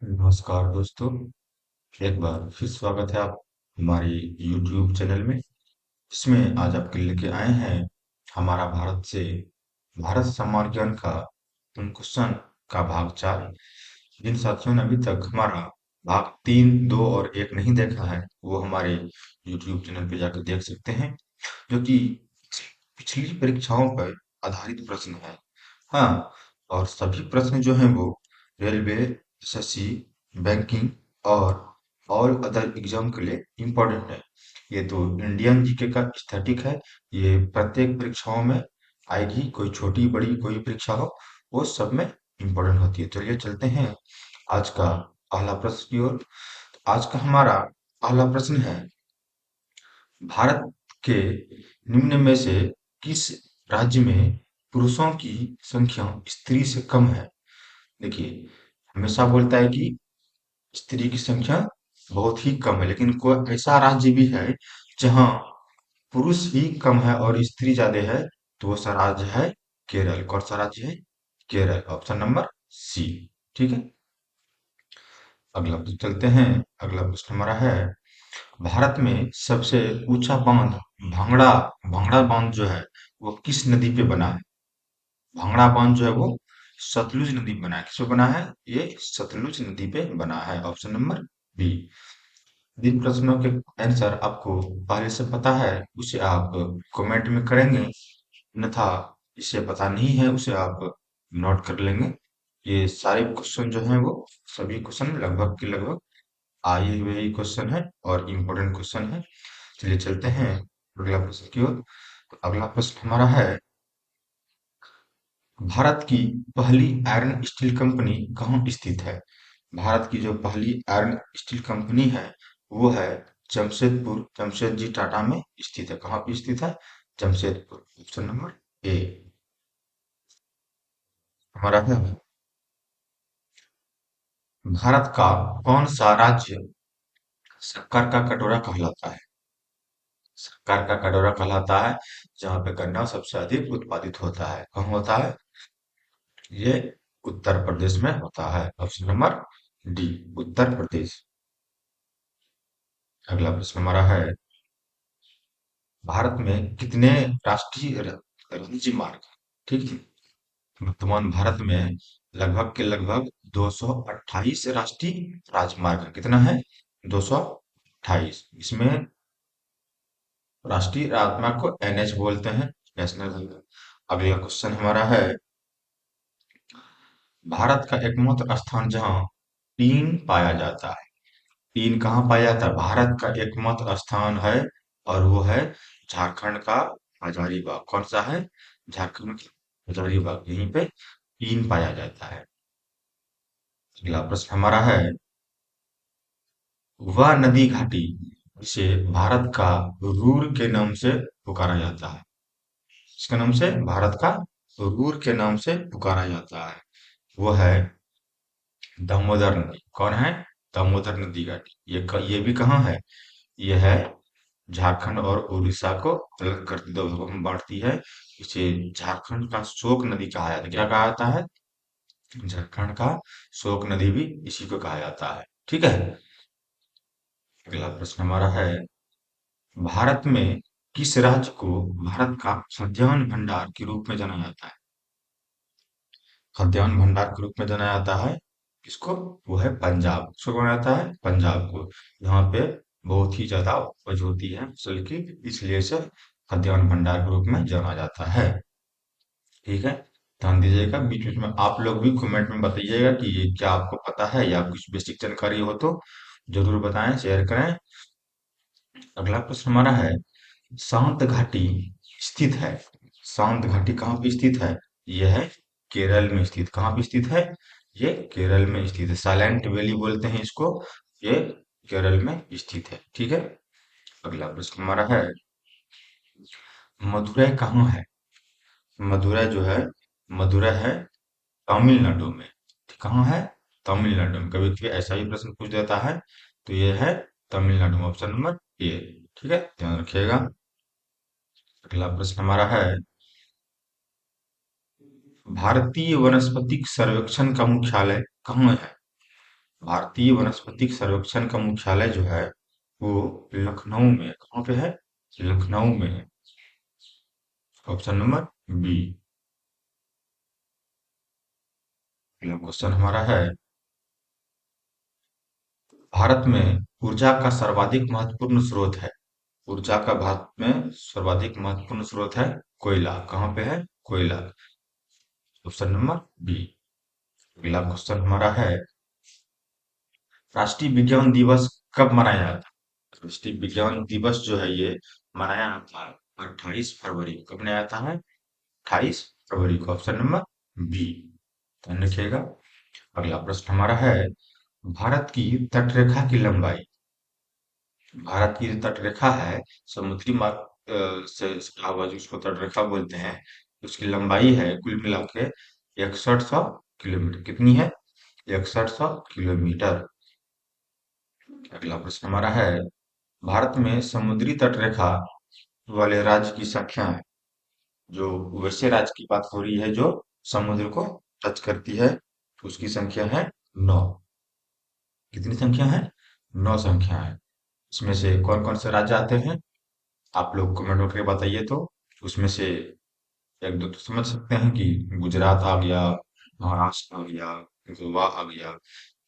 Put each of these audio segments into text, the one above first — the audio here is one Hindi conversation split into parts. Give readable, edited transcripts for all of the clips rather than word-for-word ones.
नमस्कार दोस्तों। एक बार फिर स्वागत है आप हमारी YouTube चैनल में। इसमें आज आपके लिए लेके आए हैं हमारा भारत समाज ज्ञान का क्वेश्चन का भाग 4। जिन साथियों ने अभी तक हमारा भाग 3, 2 और 1 नहीं देखा है वो हमारे YouTube चैनल पे जाकर देख सकते हैं, जो कि पिछली परीक्षाओं पर आधारित प्रश्न है। हाँ, और सभी प्रश्न जो हैं वो रेलवे, एसएससी, बैंकिंग और ऑल अदर एग्जाम के लिए इम्पोर्टेंट है। ये तो इंडियन जीके का स्टैटिक है। ये प्रत्येक परीक्षाओं में आएगी, कोई छोटी बड़ी कोई परीक्षा हो, वो सब में इम्पोर्टेंट होती है। चलिए चलते हैं आज का पहला प्रश्न की ओर। आज का हमारा पहला प्रश्न है, भारत के निम्न में से किस राज्य में पुरुषों की संख्या स्त्री से कम है? देखिए, हमेशा बोलता है कि स्त्री की संख्या बहुत ही कम है, लेकिन कोई ऐसा राज्य भी है जहां पुरुष ही कम है और स्त्री ज्यादा है, तो वो सा राज्य है केरल। कौन सा राज्य है? Kerala, option number C. ठीक है, अगला प्रश्न चलते हैं। अगला प्रश्न हमारा है, भारत में सबसे ऊंचा बांध भांगड़ा भांगड़ा बांध जो है वो किस नदी पे बना है? भांगड़ा बांध जो है वो सतलुज नदी पे बना है। किस पे बना है? ये सतलुज नदी पे बना है, ऑप्शन नंबर बी। जिन प्रश्नों के आंसर आपको पहले से पता है उसे आप कमेंट में करेंगे, अन्यथा इसे पता नहीं है उसे आप नोट कर लेंगे। ये सारे क्वेश्चन जो हैं वो सभी क्वेश्चन लगभग के लगभग आए हुए ही क्वेश्चन है और इम्पोर्टेंट क्वेश्चन है। चलिए चलते हैं अगला प्रश्न की ओर। तो अगला प्रश्न हमारा है, भारत की पहली आयरन स्टील कंपनी कहाँ स्थित है? भारत की जो पहली आयरन स्टील कंपनी है वो है जमशेदपुर, जमशेदजी टाटा में स्थित है। कहाँ पे स्थित है? जमशेदपुर, ऑप्शन नंबर ए हमारा है। भारत का कौन सा राज्य शक्कर का कटोरा कहलाता है? शक्कर का कटोरा कहलाता है जहाँ पे गन्ना सबसे अधिक उत्पादित होता है। कहाँ होता है? ये उत्तर प्रदेश में होता है, option number D, Uttar Pradesh. अगला प्रश्न हमारा है, भारत में कितने राष्ट्रीय राज्य मार्ग हैं? ठीक है, वर्तमान भारत में लगभग के लगभग 228 राष्ट्रीय राजमार्ग है। कितना है? 228। इसमें राष्ट्रीय राजमार्ग को एनएच बोलते हैं, नेशनल हाईवे। अगला क्वेश्चन हमारा है, भारत का एकमात्र स्थान जहां टीन पाया जाता है। टीन कहाँ पाया जाता है? भारत का एकमात्र स्थान है और वो है झारखंड का हजारीबाग। कौन सा है? झारखंड का हजारीबाग, यहीं पे टीन पाया जाता है। अगला प्रश्न हमारा है, वह नदी घाटी जिसे भारत का रूर के नाम से पुकारा जाता है। इसका नाम से भारत का रूर के नाम से पुकारा जाता है, वो है दामोदर नदी। कौन है? दामोदर नदी घाटी। ये भी कहाँ है? ये है झारखंड और उड़ीसा को अलग करती, दो भागों में बांटती है। इसे झारखंड का शोक नदी कहा जाता है। क्या कहा जाता है? झारखंड का शोक नदी भी इसी को कहा जाता है। ठीक है, अगला प्रश्न हमारा है, भारत में किस राज्य को भारत का खाद्यान्न भंडार के रूप में जाना जाता है? खाद्यान्न भंडार के रूप में जाना जाता है किसको? वो है पंजाब। किसको कहा जाता है? पंजाब को। यहाँ पे बहुत ही ज्यादा उपज होती है फसल की, इसलिए इसे खाद्यान्न भंडार के रूप में जाना जाता है। ठीक है, ध्यान दीजिएगा। बीच बीच में आप लोग भी कमेंट में बताइएगा कि ये क्या आपको पता है या कुछ बेसिक जानकारी हो तो जरूर बताएं, शेयर करें। अगला प्रश्न हमारा है, शांत घाटी स्थित है। शांत घाटी कहाँ पे स्थित है? यह है केरल में स्थित। कहाँ पे स्थित है? ये केरल में स्थित है, साइलेंट वैली बोलते हैं इसको। ये केरल में स्थित है। ठीक है, अगला प्रश्न हमारा है, मदुरै कहाँ है? मदुरै जो है, मदुरै है तमिलनाडु में। कहाँ है? तमिलनाडु में। कभी कभी ऐसा ही प्रश्न पूछ देता है, तो ये है तमिलनाडु में, ऑप्शन नंबर ए। ठीक है, ध्यान रखिएगा। अगला प्रश्न हमारा है, भारतीय वनस्पतिक सर्वेक्षण का मुख्यालय कहाँ है? भारतीय वनस्पतिक सर्वेक्षण का मुख्यालय जो है वो लखनऊ में है। कहाँ पे है? लखनऊ में है। Option number B. अगला क्वेश्चन हमारा है, भारत में ऊर्जा का सर्वाधिक महत्वपूर्ण स्रोत है। ऊर्जा का भारत में सर्वाधिक महत्वपूर्ण स्रोत है कोयला। कहाँ पे है? कोयला। Option number B. अगला क्वेश्चन हमारा है, राष्ट्रीय विज्ञान दिवस कब मनाया जाता है? राष्ट्रीय विज्ञान दिवस जो है ये मनाया जाता है 28 फरवरी। कब मनाया जाता है? 28 फरवरी को। Option number B. ध्यान रखिएगा। अगला प्रश्न हमारा है, भारत की तटरेखा की लंबाई। भारत की जो तटरेखा है, समुद्री मार्ग से सटा हुआ जो उसको तटरेखा बोलते हैं, उसकी लंबाई है कुल मिला के 6100 किलोमीटर। कितनी है? 6100 किलोमीटर। अगला प्रश्न हमारा है, भारत में समुद्री तटरेखा वाले राज्य की संख्या है। जो वैसे राज्य की बात हो रही है जो समुद्र को टच करती है, उसकी संख्या है 9। कितनी संख्या है? 9 संख्या है। इसमें से कौन कौन से राज्य आते हैं? आप लोग कमेंट करके बताइए तो। उसमें से एक दो तो समझ सकते हैं कि गुजरात आ गया, महाराष्ट्र आ गया, गोवा आ गया।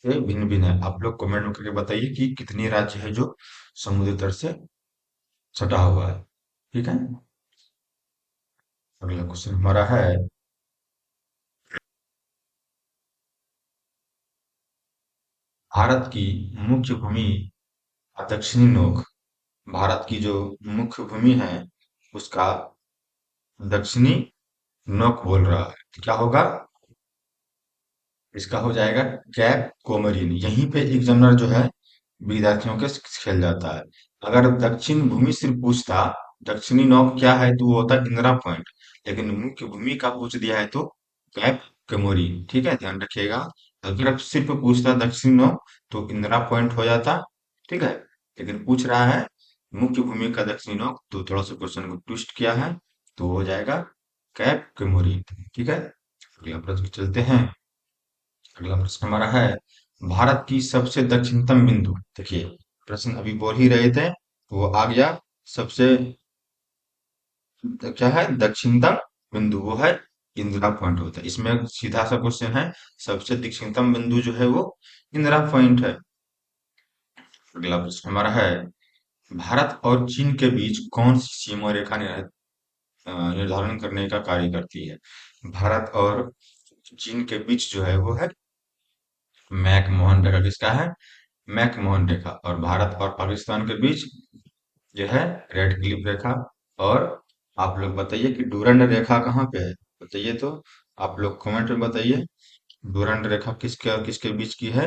ये भिन्न भिन्न है। आप लोग कमेंट करके बताइए कि कितने राज्य है जो समुद्र तट से सटा हुआ है। ठीक है। अगला क्वेश्चन हमारा है, भारत की मुख्य भूमि दक्षिणी नोक। भारत की जो मुख्य भूमि है उसका दक्षिणी नोक बोल रहा है। तो क्या होगा? इसका हो जाएगा कैप कोमरिन। यहीं पे एग्जामिनर जो है विद्यार्थियों के खेल जाता है। अगर दक्षिण भूमि सिर्फ पूछता दक्षिणी नौक क्या है तो वो होता इंदिरा पॉइंट, लेकिन मुख्य भूमि का पूछ दिया है तो कैप कमोरी। ठीक है, ध्यान रखिएगा। अगर सिर्फ पूछता दक्षिणी नौक तो इंदिरा पॉइंट हो जाता। ठीक है, लेकिन पूछ रहा है मुख्य भूमि का दक्षिणी नौक तो थोड़ा सा क्वेश्चन को ट्विस्ट किया है, तो हो जाएगा कैप कमोरी। ठीक है, अगला प्रश्न चलते हैं। अगला प्रश्न हमारा है, भारत की सबसे दक्षिणतम बिंदु। देखिए, प्रश्न अभी बोल ही रहे थे वो आ गया। सबसे क्या है? दक्षिणतम बिंदु वो है इंदिरा पॉइंट होता है। इसमें सीधा सा क्वेश्चन है, सबसे दक्षिणतम बिंदु जो है वो इंदिरा पॉइंट है। अगला प्रश्न हमारा है, भारत और चीन के बीच कौन सी सीमा रेखा निर्धारण करने का कार्य करती है? भारत और चीन के बीच जो है वो है मैकमोहन रेखा। किसका है? मैकमोहन रेखा। और भारत और पाकिस्तान के बीच जो है रेड क्लिफ रेखा। और आप लोग बताइए कि डूरंड रेखा कहाँ पे है? बताइए तो। आप लोग कमेंट में बताइए डूरंड रेखा किसके और किसके बीच की है।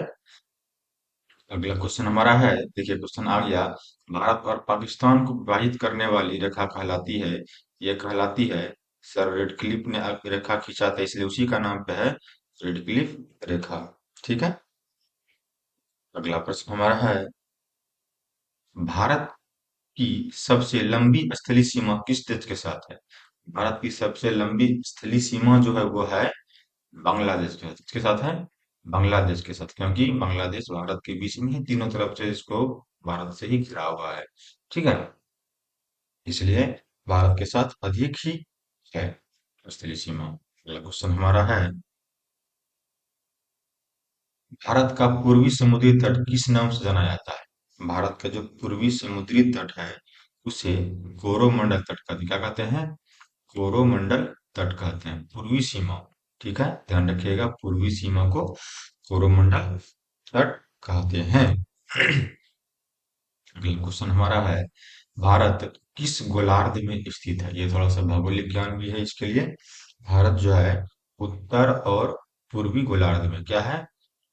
अगला क्वेश्चन हमारा है, देखिए क्वेश्चन आ गया, भारत और पाकिस्तान को विभाजित करने वाली रेखा कहलाती है, ये कहलाती है। सर रेड क्लिफ ने रेखा खींचा था इसलिए उसी का नाम पे है रेड क्लिफ रेखा। ठीक है। अगला प्रश्न हमारा है, भारत की सबसे लंबी स्थलीय सीमा किस देश के साथ है? भारत की सबसे लंबी स्थलीय सीमा जो है वो है बांग्लादेश के साथ। किसके साथ है? बांग्लादेश के साथ, क्योंकि बांग्लादेश भारत के बीच में ही तीनों तरफ से इसको भारत से ही घिरा हुआ है। ठीक है, इसलिए भारत के साथ अधिक ही है स्थलीय सीमा। अगला क्वेश्चन हमारा है, भारत का पूर्वी समुद्री तट किस नाम से जाना जाता है? भारत का जो पूर्वी समुद्री तट है उसे कोरोमंडल तट का क्या कहते हैं? कोरोमंडल तट कहते हैं, पूर्वी सीमा। ठीक है, ध्यान रखिएगा, पूर्वी सीमा को कोरोमंडल तट कहते हैं। अगला क्वेश्चन हमारा है, भारत किस गोलार्ध में स्थित है? ये थोड़ा सा भौगोलिक ज्ञान भी है इसके लिए। भारत जो है उत्तर और पूर्वी गोलार्ध में क्या है?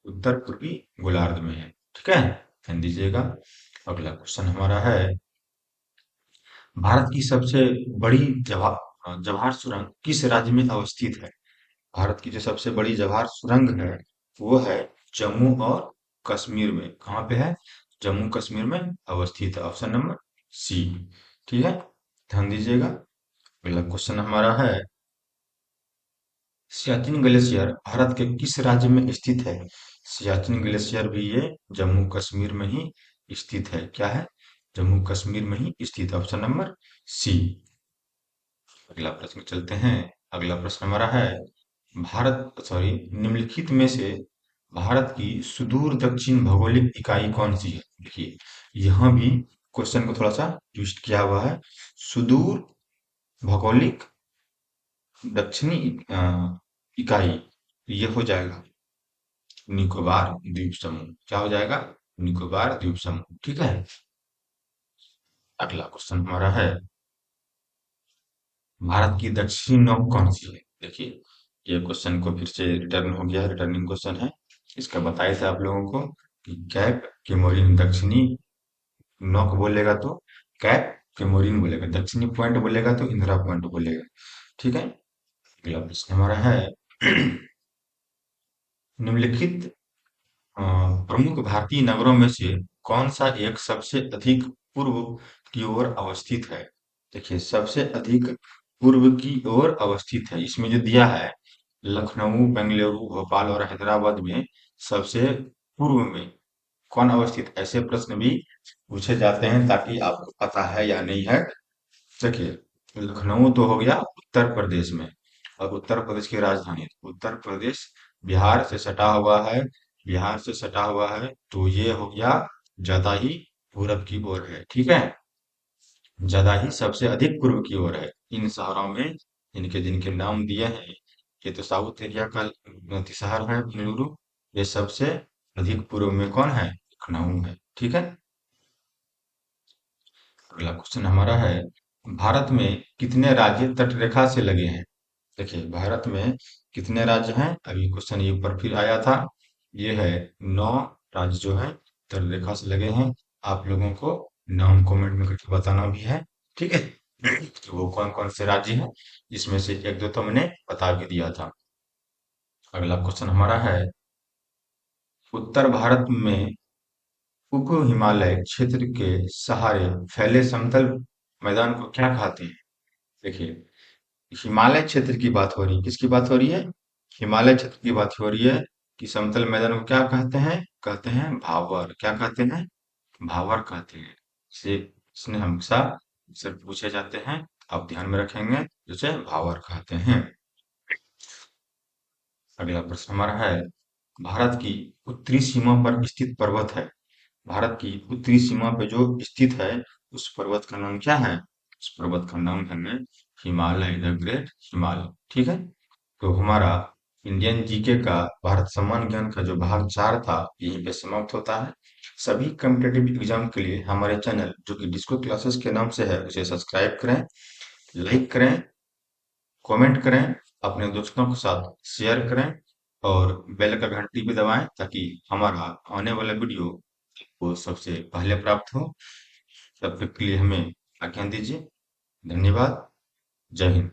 उत्तर पूर्वी गोलार्ध में है। ठीक है, ध्यान दीजिएगा। अगला क्वेश्चन हमारा है, भारत की सबसे बड़ी जवाहर सुरंग किस राज्य में अवस्थित है? भारत की जो सबसे बड़ी जवाहर सुरंग है वो है जम्मू और कश्मीर में। कहाँ पे है? जम्मू कश्मीर में अवस्थित है। Option number C. ठीक है, ध्यान दीजिएगा। अगला क्वेश्चन हमारा है, सियाचिन ग्लेशियर भारत के किस राज्य में स्थित है? सियाचिन ग्लेशियर भी ये जम्मू कश्मीर में ही स्थित है। क्या है? जम्मू कश्मीर में ही स्थित है। Option number C. अगला प्रश्न चलते हैं। अगला प्रश्न हमारा है, भारत सॉरी निम्नलिखित में से भारत की सुदूर दक्षिण भौगोलिक इकाई कौन सी है? देखिए, यहाँ भी क्वेश्चन को थोड़ा सा ट्विस्ट किया हुआ है। सुदूर भौगोलिक दक्षिणी इकाई, ये हो जाएगा निकोबार द्वीप समूह। क्या हो जाएगा? निकोबार द्वीप समूह। ठीक है। अगला क्वेश्चन हमारा है, भारत की दक्षिणी नौक कौन सी है? देखिए, ये क्वेश्चन को फिर से रिटर्न हो गया, रिटर्निंग क्वेश्चन है। इसका बताया था आप लोगों को कि कैप केमोरिन दक्षिणी नौक बोलेगा तो कैप केमोरिन बोलेगा, दक्षिणी पॉइंट बोलेगा तो इंदिरा पॉइंट बोलेगा। ठीक है। अगला प्रश्न हमारा है, निम्नलिखित अ, प्रमुख भारतीय नगरों में से कौन सा एक सबसे अधिक पूर्व की ओर अवस्थित है? देखिए, सबसे अधिक पूर्व की ओर अवस्थित है, इसमें जो दिया है लखनऊ, बेंगलुरु, भोपाल और हैदराबाद में सबसे पूर्व में कौन अवस्थित? ऐसे प्रश्न भी पूछे जाते हैं ताकि आपको पता है या नहीं है। देखिए, लखनऊ तो हो गया उत्तर प्रदेश में, और उत्तर प्रदेश की राजधानी, उत्तर प्रदेश बिहार से सटा हुआ है। बिहार से सटा हुआ है तो ये हो गया ज्यादा ही पूरब की ओर है। ठीक है। ज्यादा ही सबसे अधिक पूर्व की ओर है। इन शहरों में इनके जिनके नाम दिए हैं, ये तो साउथ एरिया का शहर है बेंगलुरु। ये सबसे अधिक पूर्व में कौन है? लखनऊ है। ठीक है। अगला क्वेश्चन हमारा है, भारत में कितने राज्य तटरेखा से लगे हैं? देखिए, भारत में कितने राज्य हैं? अभी क्वेश्चन ये ऊपर फिर आया था। ये है 9 राज्य जो है तटरेखा से लगे हैं। आप लोगों को नाम कमेंट में करके बताना भी है। ठीक है। तो वो कौन कौन से राज्य हैं, इसमें से एक दो तो मैंने बता भी दिया था। अगला क्वेश्चन हमारा है, उत्तर भारत में उप हिमालय क्षेत्र के सहारे फैले समतल मैदान को क्या कहते हैं? देखिए, हिमालय क्षेत्र की बात हो रही है। किसकी बात हो रही है? हिमालय क्षेत्र की बात हो रही है कि समतल मैदान को क्या कहते हैं? कहते हैं भावर। क्या कहते हैं? भावर कहते हैं। इसे इसने हमेशा अक्सर पूछे जाते हैं, आप ध्यान में रखेंगे, जिसे भावर कहते हैं। अगला प्रश्न हमारा है, भारत की उत्तरी सीमा पर स्थित पर्वत है। भारत की उत्तरी सीमा पे जो स्थित है, उस पर्वत का नाम क्या है? उस पर्वत का नाम है हिमालय, द ग्रेट हिमालय। ठीक है। तो हमारा इंडियन जीके का भारत सम्मान ज्ञान का जो भाग 4 था, यहीं पे समाप्त होता है। सभी कम्पिटेटिव एग्जाम के लिए हमारे चैनल जो कि डिस्को क्लासेस के नाम से है, उसे सब्सक्राइब करें, लाइक करें, कमेंट करें, अपने दोस्तों के साथ शेयर करें और बेल का घंटी भी दबाएं ताकि हमारा आने वाला वीडियो वो सबसे पहले प्राप्त हो। तब तक के लिए हमें आज्ञा दीजिए। धन्यवाद। जय हिंद।